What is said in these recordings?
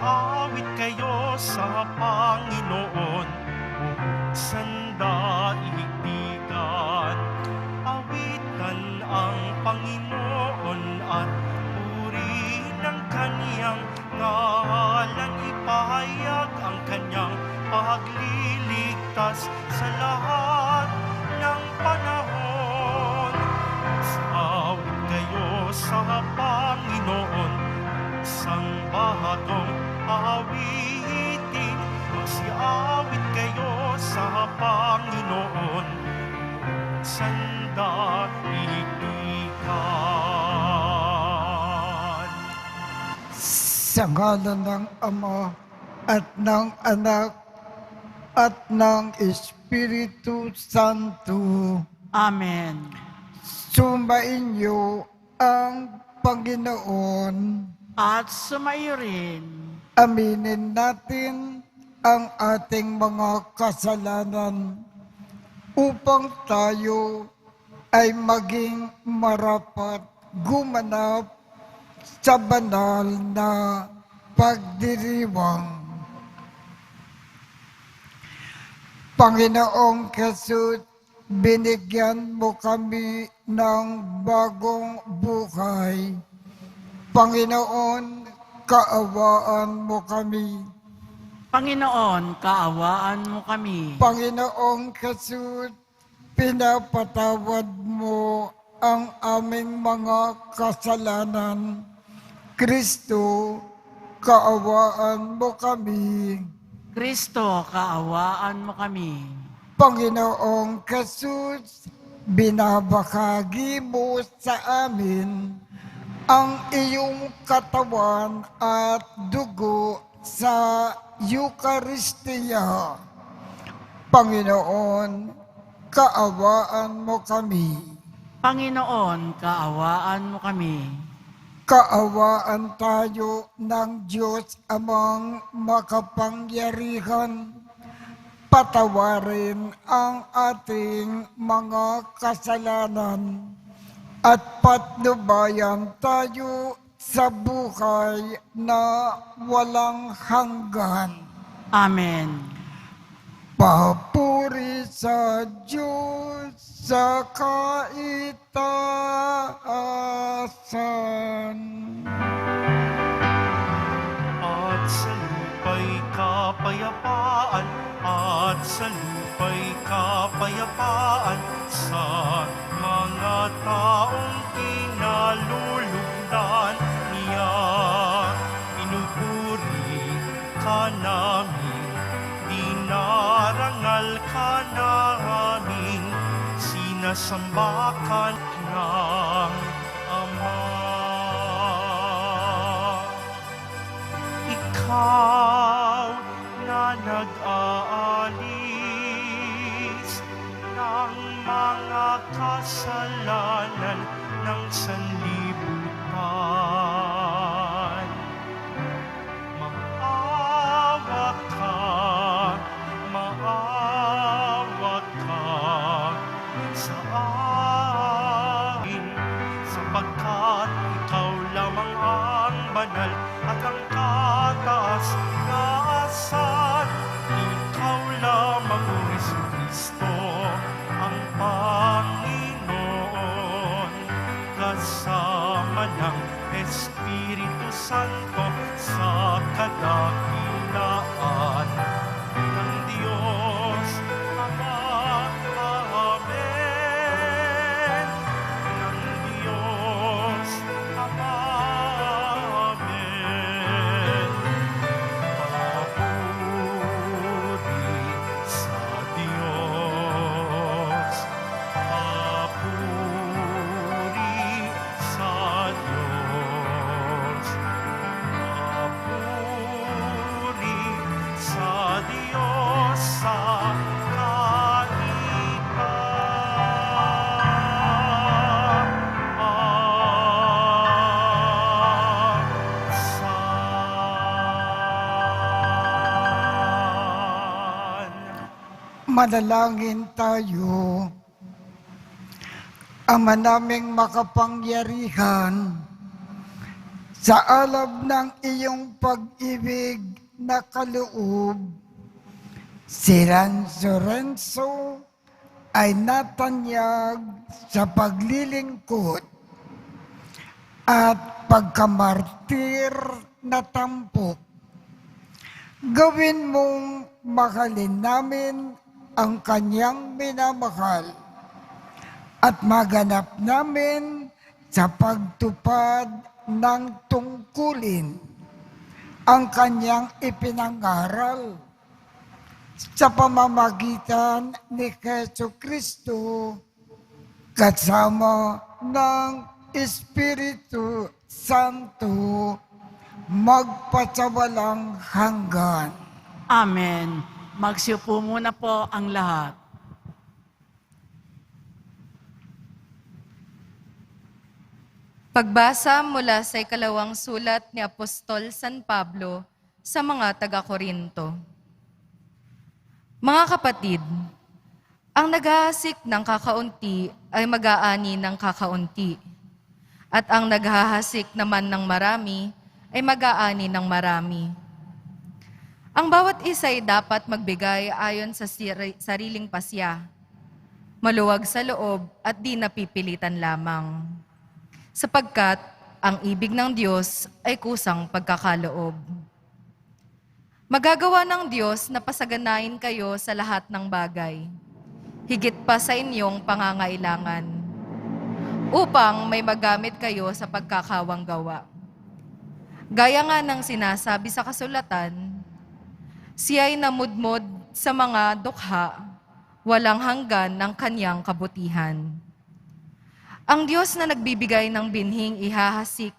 Mag-awit kayo sa Panginoon, buong sandaigdigan. Awitan ang Panginoon at purihin ang Kaniyang ngalan. Ipahayag ang Kaniyang pagliligtas sa lahat ng panahon. Mag-awit kayo sa Panginoon, sambahatong awitin. Magsiawit kayo sa Panginoon, sandaigdigan. Sa ngalan ng Ama at ng Anak at ng Espiritu Santo. Amen. Sumainyo ang Panginoon. At sumayo rin. Aminin natin ang ating mga kasalanan upang tayo ay maging marapat gumanap sa banal na pagdiriwang. Panginoong Jesus, binigyan mo kami ng bagong buhay. Panginoon, kaawaan mo kami. Panginoon, kaawaan mo kami. Panginoong Jesus, pinapatawad mo ang aming mga kasalanan. Kristo, kaawaan mo kami. Kristo, kaawaan mo kami. Panginoong Jesus, binabahagi mo sa amin ang iyong katawan at dugo sa Eucharistia. Panginoon, kaawaan mo kami. Panginoon, kaawaan mo kami. Kaawaan tayo ng Diyos amang makapangyarihan. Patawarin ang ating mga kasalanan at patnubayan tayo sa buhay na walang hanggan. Amen. Papuri sa Diyos sa kaitaasan. At sa lupa'y kapayapaan, at sa lupa'y kapayapaan sa mga taong kinalulugdan niya. Pinupuri ka namin, dinarangal ka namin, sinasamba ka ng Ama. Ikaw na nag-aalis ng mga kasalanan ng sanlibutan. Maawa ka sa amin, sapagkat ikaw lamang ang banal at ang kataas-taasan. Ikaw lamang, O Jesucristo, ang Panginoon, kasama ng Espiritu Santo sa kadakilaan ng Diyos Ama. Amen. Ng Diyos Ama. Amen. Papuri sa Diyos. Papuri sa Diyos. Papuri sa Diyos sa kaitaasan. Manalangin tayo. Ama naming makapangyarihan, Sa alab ng iyong pag-ibig na kaloob, si Renzo ay natanyag sa paglilingkod at pagkamartir na tampok. Gawin mong mahalin namin ang kanyang minamahal at maganap namin sa pagtupad ng tungkulin ang kanyang ipinangaral sa pamamagitan ni Jesucristo kasama ng Espiritu Santo magpasawalang hanggan. Amen. Magsiupo muna po ang lahat. Pagbasa mula sa ikalawang sulat ni Apostol San Pablo sa mga taga-Korinto. Mga kapatid, ang naghahasik ng kakaunti ay mag-aani ng kakaunti, at ang naghahasik naman ng marami ay mag-aani ng marami. Ang bawat isa ay dapat magbigay ayon sa sariling pasya, maluwag sa loob at di napipilitan lamang. Sapagkat ang ibig ng Diyos ay kusang pagkakaloob. Magagawa ng Diyos na pasaganain kayo sa lahat ng bagay, higit pa sa inyong pangangailangan, upang may magamit kayo sa pagkakawang gawa. Gaya nga ng sinasabi sa kasulatan, siya'y namudmod sa mga dukha, walang hanggan ng kanyang kabutihan. Ang Diyos na nagbibigay ng binhing ihahasik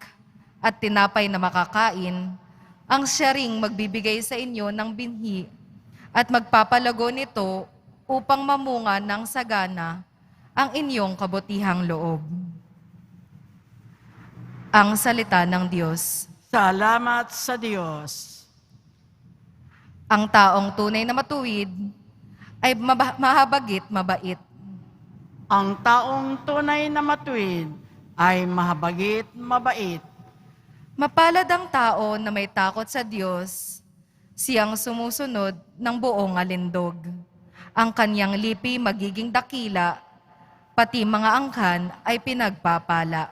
at tinapay na makakain, ang siya ring magbibigay sa inyo ng binhi at magpapalago nito upang mamunga ng sagana ang inyong kabutihang loob. Ang salita ng Diyos. Salamat sa Diyos. Ang taong tunay na matuwid ay mahabagit mabait. Ang taong tunay na matuwid ay mahabagit mabait. Mapalad ang tao na may takot sa Diyos, siyang sumusunod ng buong alindog. Ang kanyang lipi magiging dakila, pati mga angkan ay pinagpapala.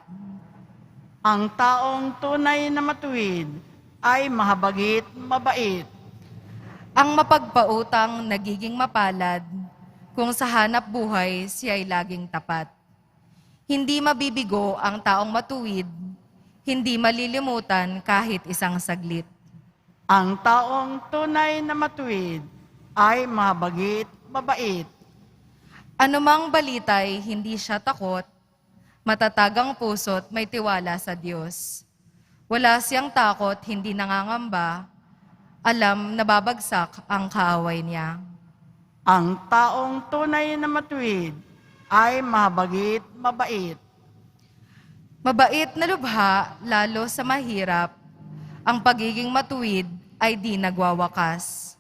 Ang taong tunay na matuwid ay mahabagit mabait. Ang mapagpautang nagiging mapalad, kung sa hanap buhay siya'y laging tapat. Hindi mabibigo ang taong matuwid, hindi malilimutan kahit isang saglit. Ang taong tunay na matuwid ay mahabagit mabait. Anumang balita'y hindi siya takot, matatagang puso't may tiwala sa Diyos. Wala siyang takot, hindi nangangamba, alam na babagsak ang kaaway niya. Ang taong tunay na matuwid ay mahabagit mabait. Mabait na lubha, lalo sa mahirap, ang pagiging matuwid ay di nagwawakas.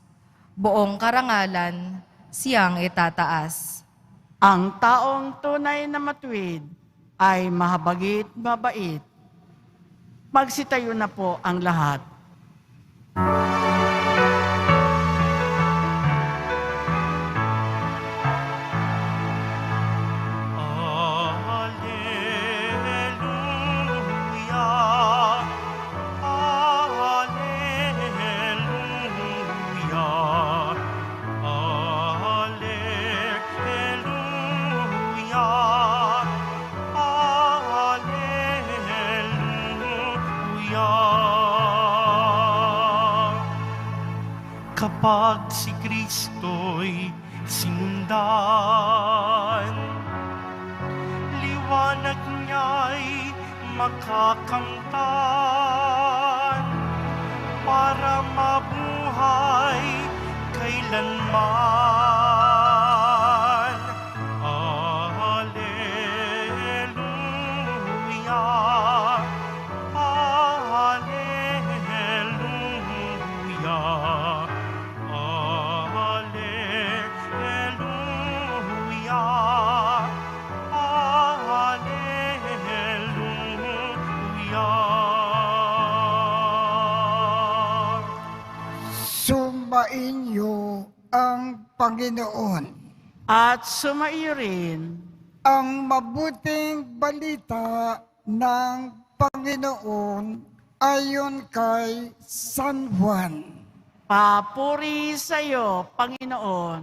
Buong karangalan, siyang itataas. Ang taong tunay na matuwid ay mahabagit mabait. Magsitayo na po ang lahat. Kapag si Kristo'y sinundan, liwanag niya'y makakamtan para mabuhay kailanman. Alleluia, Alleluia. Alleluia, Alleluia. Sumainyo ang Panginoon. At sumaiyo rin Ang mabuting balita ng Panginoon ayon kay San Juan. papuri sa iyo, Panginoon.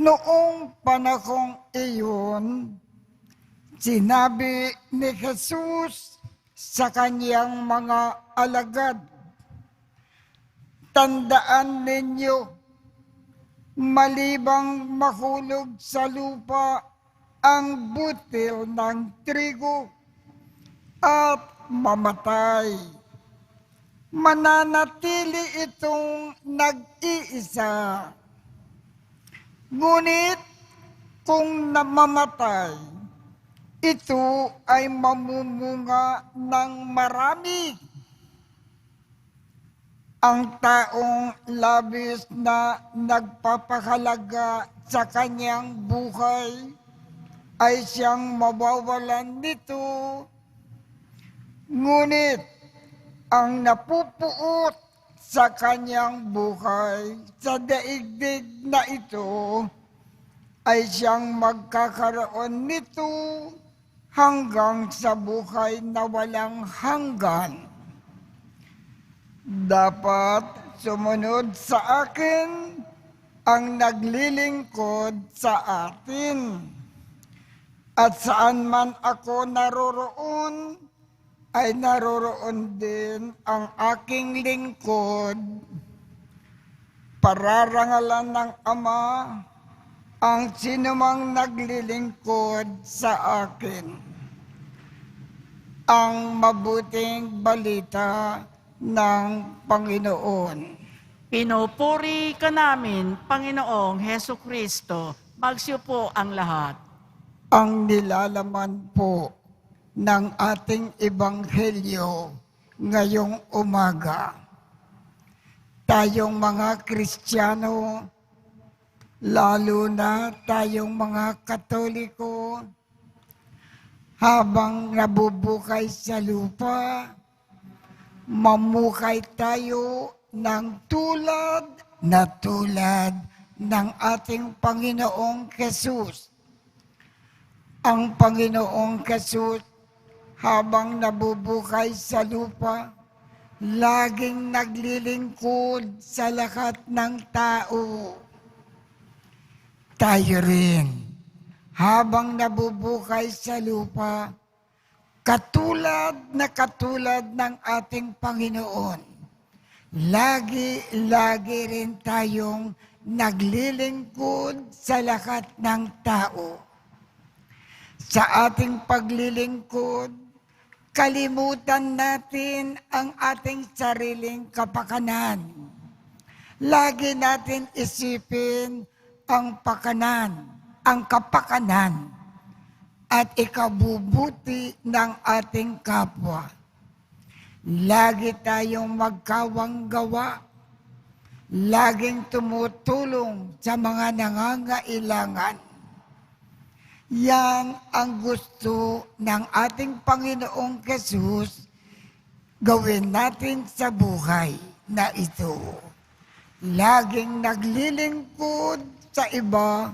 Noong panahong iyon, sinabi ni Jesus sa kanyang mga alagad, "Tandaan ninyo, malibang mahulog sa lupa ang butil ng trigo at mamatay, mananatili itong nag-iisa. Ngunit kung namamatay, ito ay mamumunga ng marami." Ang taong labis na nagpapahalaga sa kanyang buhay ay siyang mawawalan nito. Ngunit ang napupuot sa kanyang buhay sa daigdig na ito ay siyang magkakaroon nito hanggang sa buhay na walang hanggan. Dapat sumunod sa akin ang naglilingkod sa atin. At saan man ako naroroon, ay naroroon din ang aking lingkod. Pararangalan ng Ama ang sinumang naglilingkod sa akin. Ang mabuting balita ng Panginoon. Pinupuri ka namin, Panginoong Heso Kristo. Magsiupo ang lahat. Ang nilalaman po ng ating ebanghelyo ngayong umaga. Tayong mga Kristiyano, lalo na tayong mga Katoliko, habang nabubuhay sa lupa, mamukay tayo ng tulad ng ating Panginoong Jesus. Ang Panginoong Jesus, habang nabubuhay sa lupa, laging naglilingkod sa lahat ng tao. Tayo rin, habang nabubuhay sa lupa, katulad ng ating Panginoon, lagi rin tayong naglilingkod sa lahat ng tao. Sa ating paglilingkod, kalimutan natin ang ating sariling kapakanan. Lagi natin isipin ang kapakanan at ikabubuti ng ating kapwa. Lagi tayong magkawang gawa, laging tumutulong sa mga nangangailangan. Yan ang gusto ng ating Panginoong Jesus gawin natin sa buhay na ito. Laging naglilingkod sa iba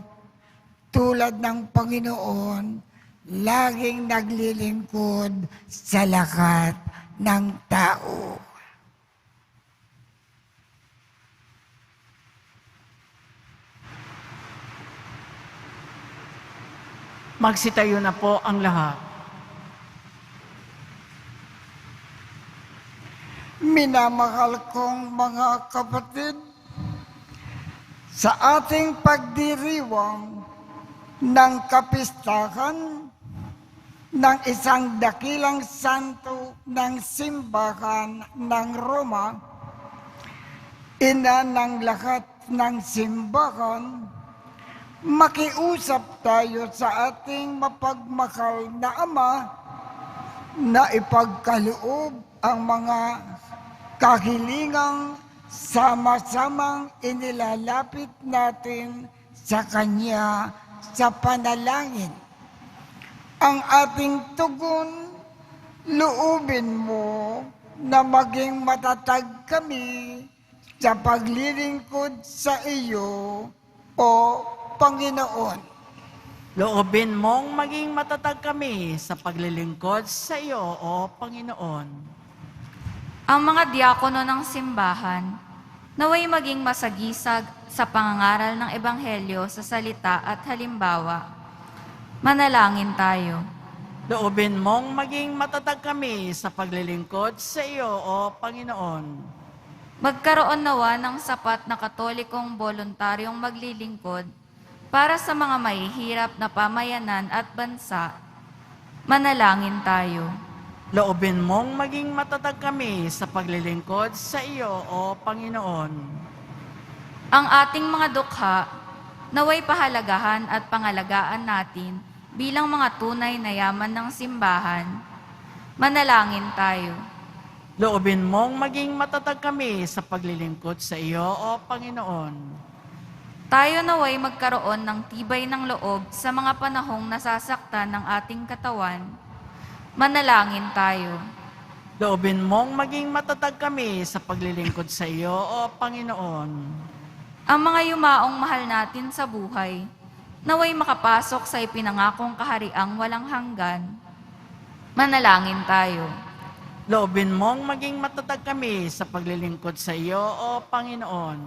tulad ng Panginoon, laging naglilingkod sa lahat ng tao. Magsitayo na po ang lahat. Minamahal kong mga kapatid, sa ating pagdiriwang ng kapistahan ng isang dakilang santo ng simbahan ng Roma, ina ng lahat ng simbahan, makiusap tayo sa ating mapagmahal na Ama na ipagkaloob ang mga kahilingang sama-samang inilalapit natin sa Kanya sa panalangin. Ang ating tugon, loobin mo na maging matatag kami sa paglilingkod sa iyo, o Panginoon. Loobin mong maging matatag kami sa paglilingkod sa iyo, O Panginoon. Ang mga diakono ng simbahan, naway maging masagisag sa pangangaral ng Ebanghelyo sa salita at halimbawa. Manalangin tayo. Loobin mong maging matatag kami sa paglilingkod sa iyo, O Panginoon. Magkaroon nawa ng sapat na katolikong voluntaryong maglilingkod para sa mga mahihirap na pamayanan at bansa. Manalangin tayo. Loobin mong maging matatag kami sa paglilingkod sa iyo, O Panginoon. Ang ating mga dukha, naway pahalagahan at pangalagaan natin bilang mga tunay na yaman ng simbahan. Manalangin tayo. Loobin mong maging matatag kami sa paglilingkod sa iyo, O Panginoon. Tayo naway magkaroon ng tibay ng loob sa mga panahong nasasaktan ng ating katawan. Manalangin tayo. Loobin mong maging matatag kami sa paglilingkod sa iyo, O Panginoon. Ang mga yumaong mahal natin sa buhay, naway makapasok sa ipinangakong kahariang walang hanggan. Manalangin tayo. Loobin mong maging matatag kami sa paglilingkod sa iyo, O Panginoon.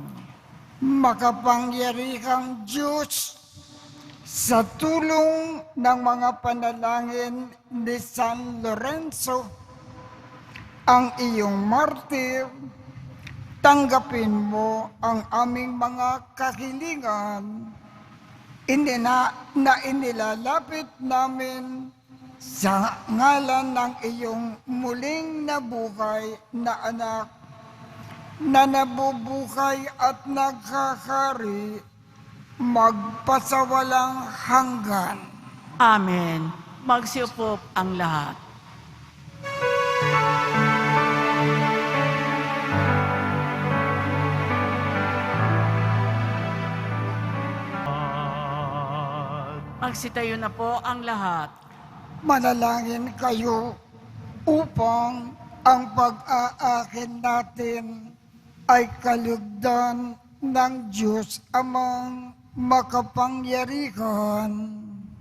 Makapangyarihang Diyos, sa tulong ng mga panalangin ni San Lorenzo, ang iyong martir, tanggapin mo ang aming mga kahilingan na inilalapit namin sa ngalan ng iyong muling nabuhay na anak, na nabubuhay at nagkakari magpasawalang hanggan. Amen. Magsiupo ang lahat. Magsitayo na po ang lahat. Manalangin kayo upang ang pag-aakin natin ay kalugdan ng Diyos amang makapangyarihan.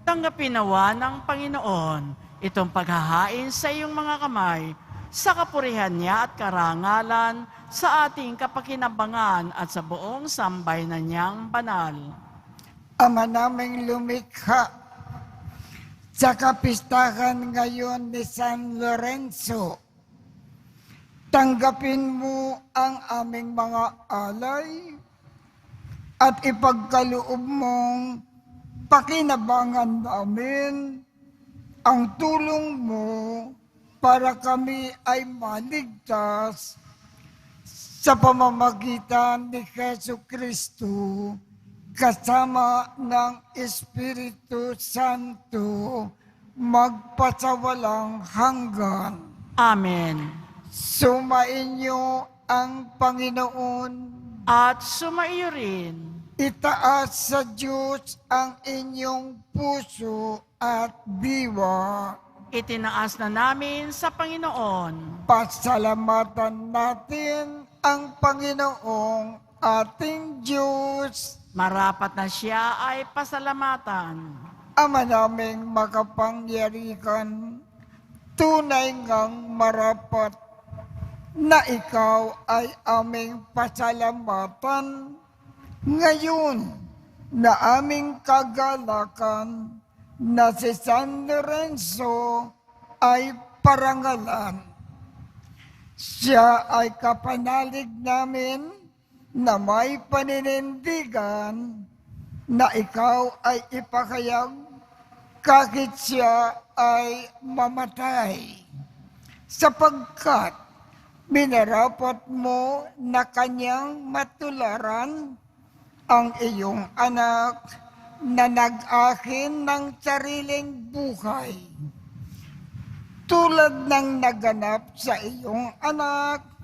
Tanggapin nawa ng Panginoon itong paghahain sa iyong mga kamay sa kapurihan niya at karangalan sa ating kapakinabangan at sa buong sambayanan niyang banal. Ama naming lumikha, sa kapistahan ngayon ni San Lorenzo, tanggapin mo ang aming mga alay at ipagkaloob mong pakinabangan namin ang tulong mo para kami ay maligtas sa pamamagitan ni Jesucristo kasama ng Espiritu Santo magpasawalang hanggan. Amen. Sumainyo ang Panginoon. At sumaiyo rin. Itaas sa Diyos ang inyong puso at diwa. Itinaas na namin sa Panginoon. Pasalamatan natin ang Panginoong ating Diyos. Marapat na siya ay pasalamatan. Ama naming makapangyarihan, tunay ngang marapat na ikaw ay aming pasalamatan ngayon na aming kagalakan na si San Lorenzo ay parangalan. Siya ay kapanalig namin na may paninindigan na ikaw ay ipakayag kahit siya ay mamatay. Sapagkat minarapat mo na kanyang matularan ang iyong anak na nag-akin ng sariling buhay. Tulad ng naganap sa iyong anak,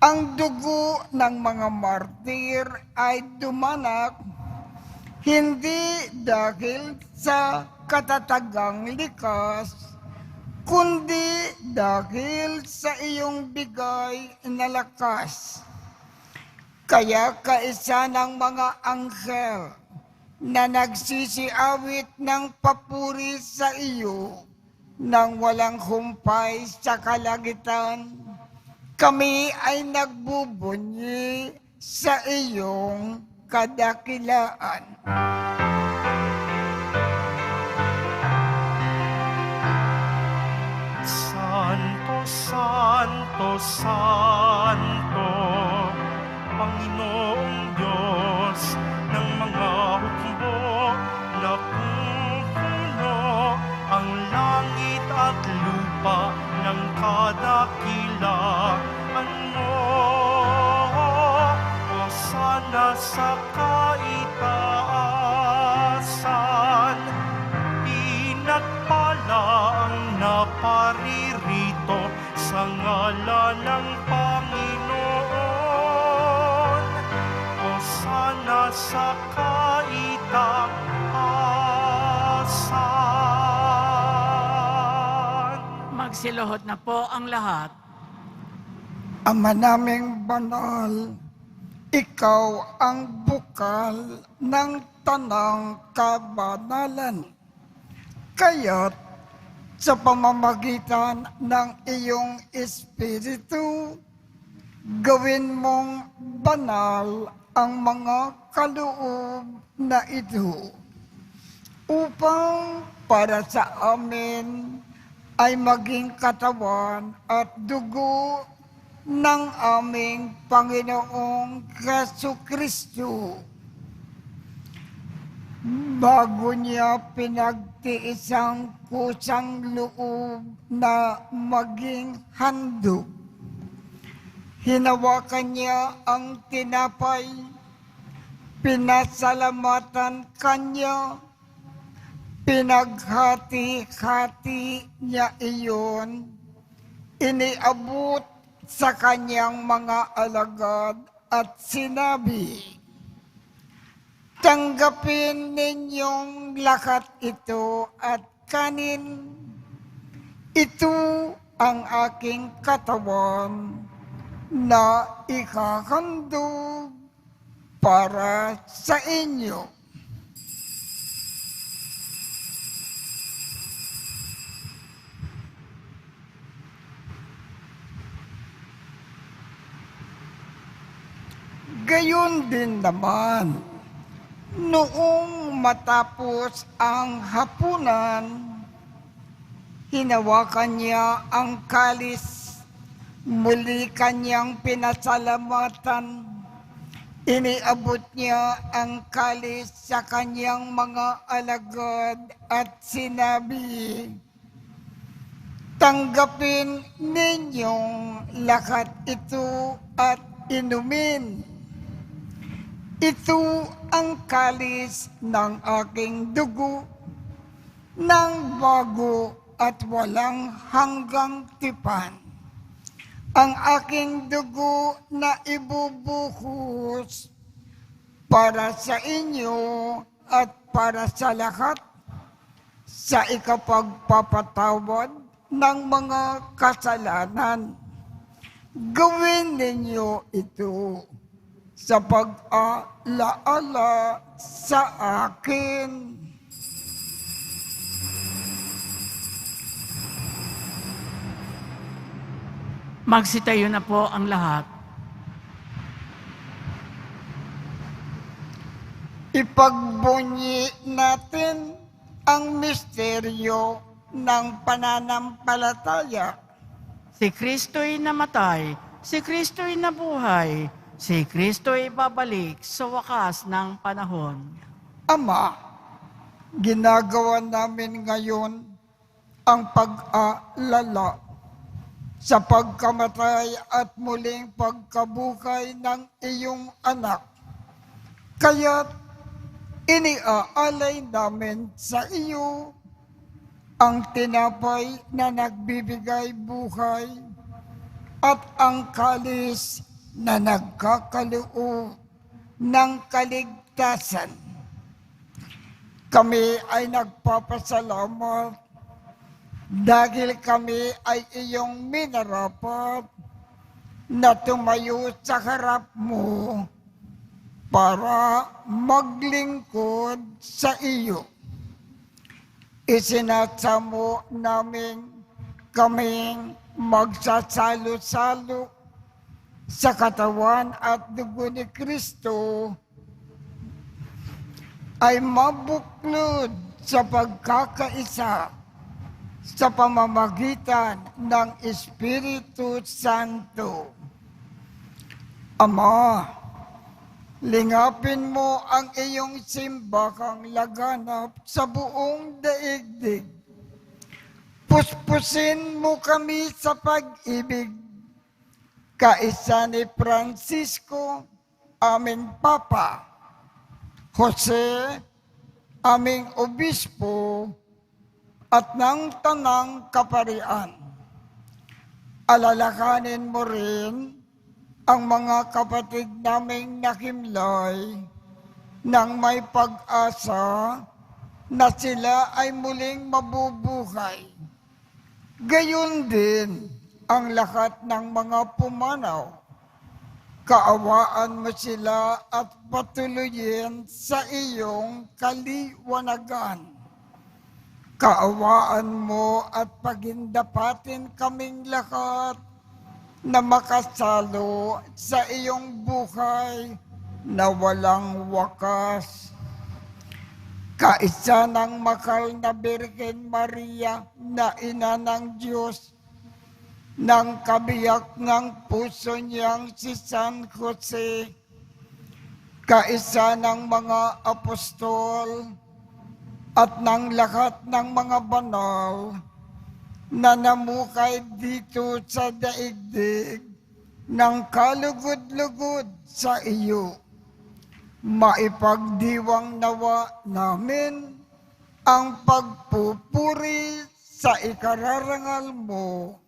ang dugo ng mga martir ay dumanak hindi dahil sa katatagang likas, kundi dahil sa iyong bigay na lakas. Kaya kaisa ng mga anghel na nagsisiawit ng papuri sa iyo nang walang humpay sa kalangitan, kami ay nagbubunyi sa iyong kadakilaan. Santo, Santo, Santo, Panginoong Diyos ng mga hukbo, napupuno ang langit at lupa ng kadakilaan mo. Hosana sa kaitaasan, pinagpala ang naparirito sa ngalan ng Panginoon. Hosana sa kaitaasan. Magsiluhod na po ang lahat. Ama naming banal, ikaw ang bukal ng tanang kabanalan. Kaya't sa pamamagitan ng iyong Espiritu, gawin mong banal ang mga kaloob na ito, upang para sa amin ay maging katawan at dugo ng aming Panginoong Jesucristo. Bago niya pinagtiis ang kusang loob na maging handog, hinawakan niya ang tinapay, pinasalamatan kanya, pinaghati-hati niya iyon, iniabot sa kanyang mga alagad at sinabi, "Tanggapin ninyong lahat ito at kanin. Ito ang aking katawan na ikahandog para sa inyo." Gayon din naman, noong matapos ang hapunan, hinawakan niya ang kalis, muli kanyang pinasalamatan, iniabot niya ang kalis sa kanyang mga alagad at sinabi, "Tanggapin ninyong lahat ito at inumin. Ito ang kalis ng aking dugo, ng bago at walang hanggang tipan. Ang aking dugo na ibubuhos para sa inyo at para sa lahat sa ikapagpapatawad ng mga kasalanan. Gawin ninyo ito sa pag-alaala sa akin." Magsitayo na po ang lahat. Ipagbunyi natin ang misteryo ng pananampalataya. Si Kristo'y namatay, si Kristo'y nabuhay, si Kristo'y babalik sa wakas ng panahon. Ama, ginagawa namin ngayon ang pag-aalala sa pagkamatay at muling pagkabuhay ng iyong anak. Kaya't iniaalay namin sa iyo ang tinapay na nagbibigay buhay at ang kalis na nagkakaloob ng kaligtasan. Kami ay nagpapasalamat dahil kami ay iyong minarapat na tumayo sa harap mo para maglingkod sa iyo. Isinasamo namin kaming magsasalo-salo sa katawan at dugo ni Kristo ay mabuklod sa pagkakaisa sa pamamagitan ng Espiritu Santo. Ama, lingapin mo ang iyong simbahang laganap sa buong daigdig. Puspusin mo kami sa pag-ibig. Kaisa ni Francisco, aming Papa, Jose, aming Obispo, at ng Tanang Kaparian. Alalakanin mo rin ang mga kapatid naming nakimlay nang may pag-asa na sila ay muling mabubuhay. Gayon din ang lahat ng mga pumanaw. Kaawaan mo sila at patuloyin sa iyong kaliwanagan. Kaawaan mo at pagindapatin kaming lahat na makasalo sa iyong buhay na walang wakas. Kaisa ng makal na Birhen Maria na ina ng Diyos, ng kabiyak ng puso niyang si San Jose, kaisa ng mga apostol, at ng lahat ng mga banal na namukay dito sa daigdig ng kalugod-lugod sa iyo. Maipagdiwang nawa namin ang pagpupuri sa ikararangal mo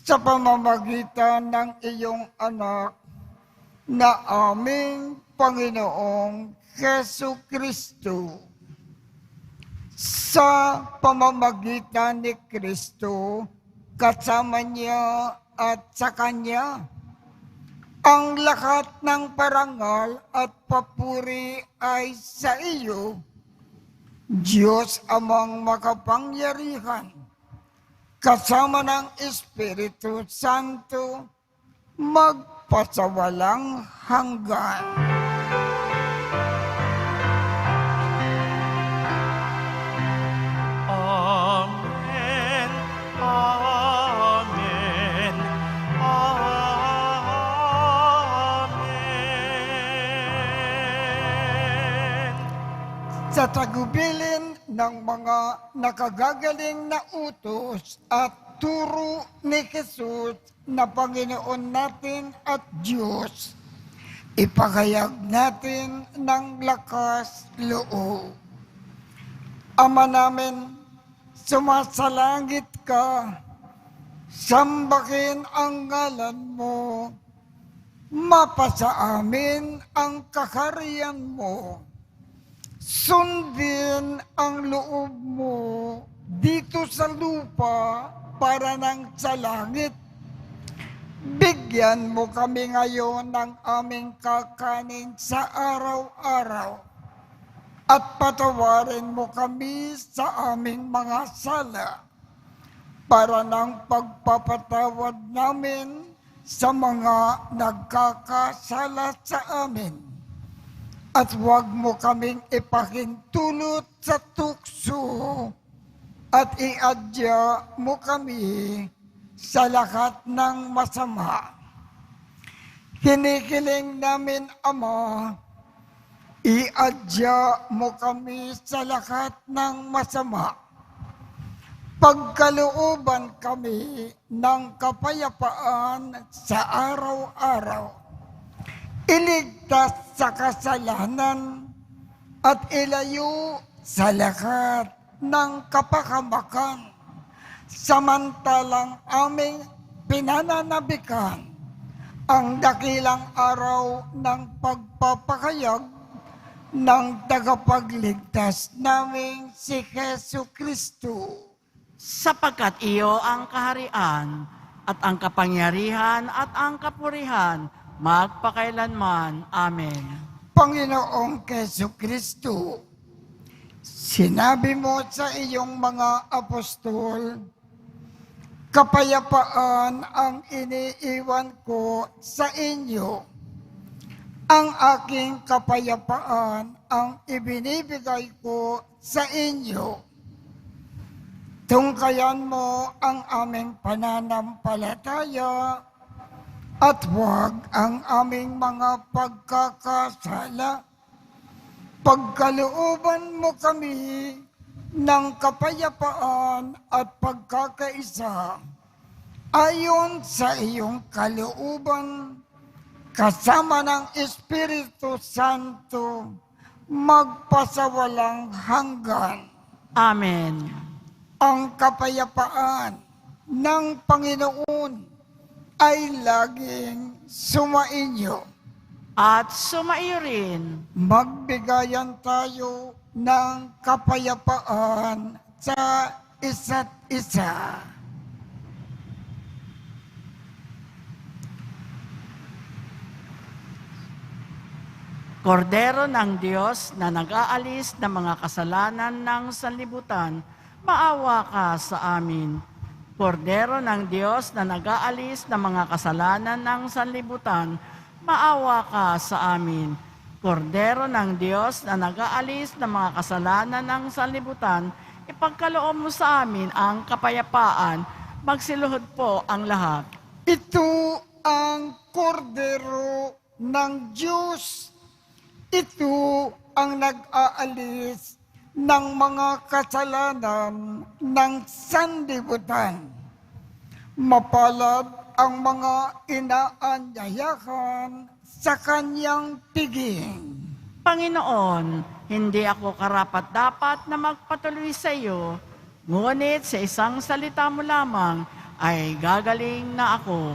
sa pamamagitan ng iyong anak na aming Panginoong Hesu Kristo. Sa pamamagitan ni Kristo, kasama niya at sa Kanya, ang lahat ng parangal at papuri ay sa iyo, Diyos Amang makapangyarihan, kasama ng Espiritu Santo, magpasawalang hanggan. Amen. Amen. Amen. Sa tagubilin ng mga nakagagaling na utos at turo ni Jesus na Panginoon natin at Diyos, ipagayag natin ng lakas loob. Ama namin, sumasalangit ka, sambahin ang ngalan mo, mapasa amin ang kaharian mo, sundin ang loob mo dito sa lupa para nang sa langit. Bigyan mo kami ngayon ng aming kakanin sa araw-araw at patawarin mo kami sa aming mga sala para ng pagpapatawad namin sa mga nagkakasala sa amin. At huwag mo kaming ipahintulot sa tukso at iadya mo kami sa lahat ng masama. Hinihiling namin, Ama, iadya mo kami sa lahat ng masama. Pagkalooban kami ng kapayapaan sa araw-araw. Iligtas sa kasalanan at ilayo sa lahat ng kapahamakan. Samantalang aming pinananabikan ang dakilang araw ng pagpapakayag ng tagapagligtas naming si Hesu Kristo. Sapagkat iyo ang kaharian at ang kapangyarihan at ang kapurihan magpakailanman. Amen. Panginoong Jesucristo, sinabi mo sa iyong mga apostol, kapayapaan ang iniiwan ko sa inyo. Ang aking kapayapaan ang ibinibigay ko sa inyo. Tungkayan mo ang aming pananampalataya at huwag ang aming mga pagkakasala. Pagkalooban mo kami ng kapayapaan at pagkakaisa ayon sa iyong kalooban, kasama ng Espiritu Santo, magpasawalang hanggan. Amen. Ang kapayapaan ng Panginoon ay laging sumainyo. At sumaiyo rin. Magbigayan tayo ng kapayapaan sa isa't isa. Kordero ng Diyos na nag-aalis ng mga kasalanan ng sanlibutan, maawa ka sa amin. Kordero ng Diyos na nag-aalis ng mga kasalanan ng sanlibutan, maawa ka sa amin. Kordero ng Diyos na nag-aalis ng mga kasalanan ng sanlibutan, ipagkaloob mo sa amin ang kapayapaan. Magsiluhod po ang lahat. Ito ang kordero ng Diyos. Ito ang nag-aalis ng mga kasalanan ng sanlibutan. Mapalad ang mga inaanyayahan sa kanyang piging. Panginoon, hindi ako karapat-dapat na magpatuloy sa iyo, ngunit sa isang salita mo lamang ay gagaling na ako.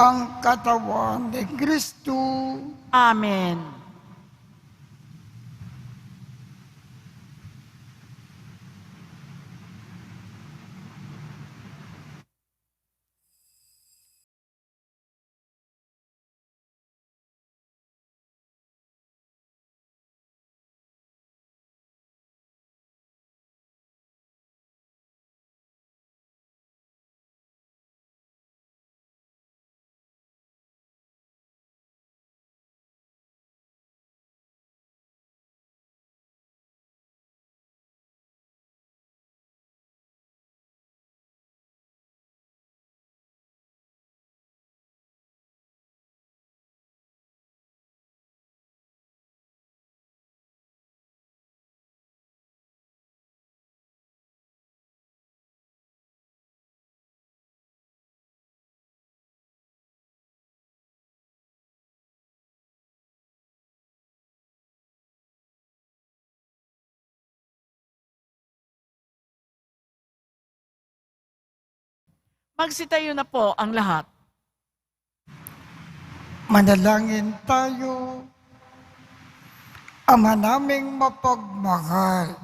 Ang katawan ni Kristo. Amen. Magsitayo na po ang lahat. Manalangin tayo. Ama naming mapagmahal,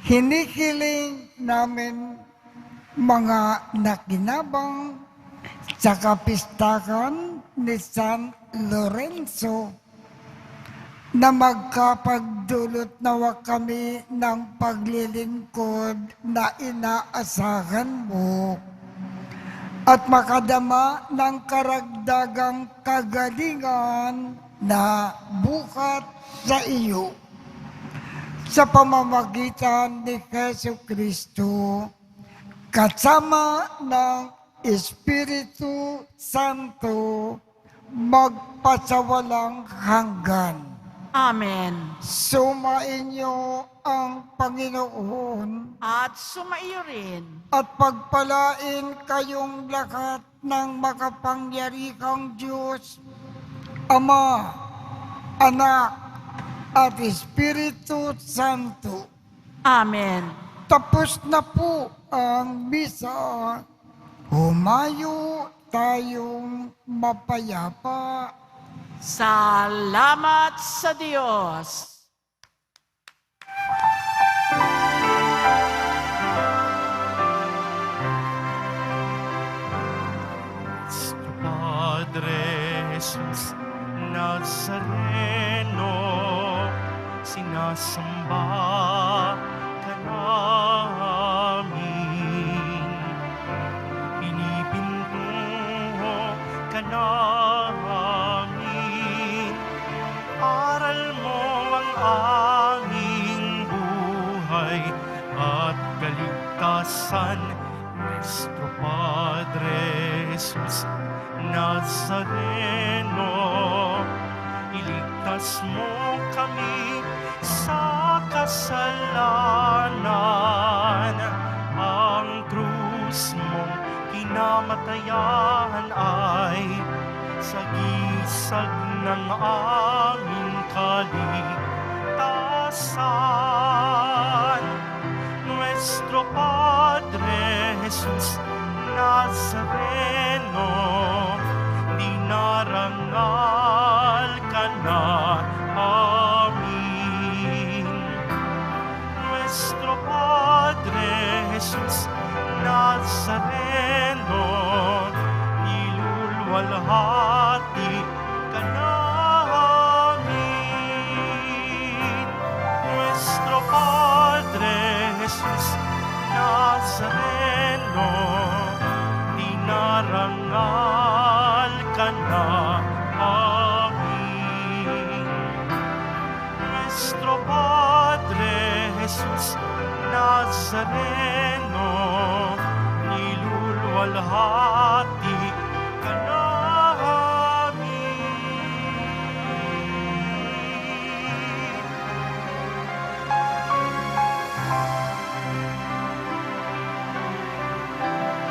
hinihiling namin mga nakinabang sa kapistahan ni San Lorenzo na magkapagdulot nawa kami ng paglilingkod na inaasahan mo at makadama ng karagdagang kagalingan na bukat sa iyo. Sa pamamagitan ni Jesucristo, kasama ng Espiritu Santo, magpasawalang hanggan. Amen. Sumainyo ang Panginoon At sumaiyo rin. at pagpalain kayong lahat ng makapangyarihang Diyos, Ama, Anak, at Espiritu Santo. Amen. Tapos na po ang misa. Humayo tayong mapayapa Salamat sa Diyos! Nuestro Padre Jesus Nazareno, sinasamba ka namin. Pinipintuho ka namin. Aral mo ang aming buhay at kaligtasan. Nuestro Padre Jesus Nazareno, iligtas mo kami sa kasalanan. Ang krus mong kinamatayan ay sagisag ng aming kaligtasan. Nuestro Padre Jesus Nazareno, dinarangal ka na amin. Nuestro Padre Jesus Nazareno, nilulwalhati ka namin. Nuestro Padre Jesus Nazareno, dinarangal ka na amin. Nuestro Padre Jesus Nazareno, nilulwalhati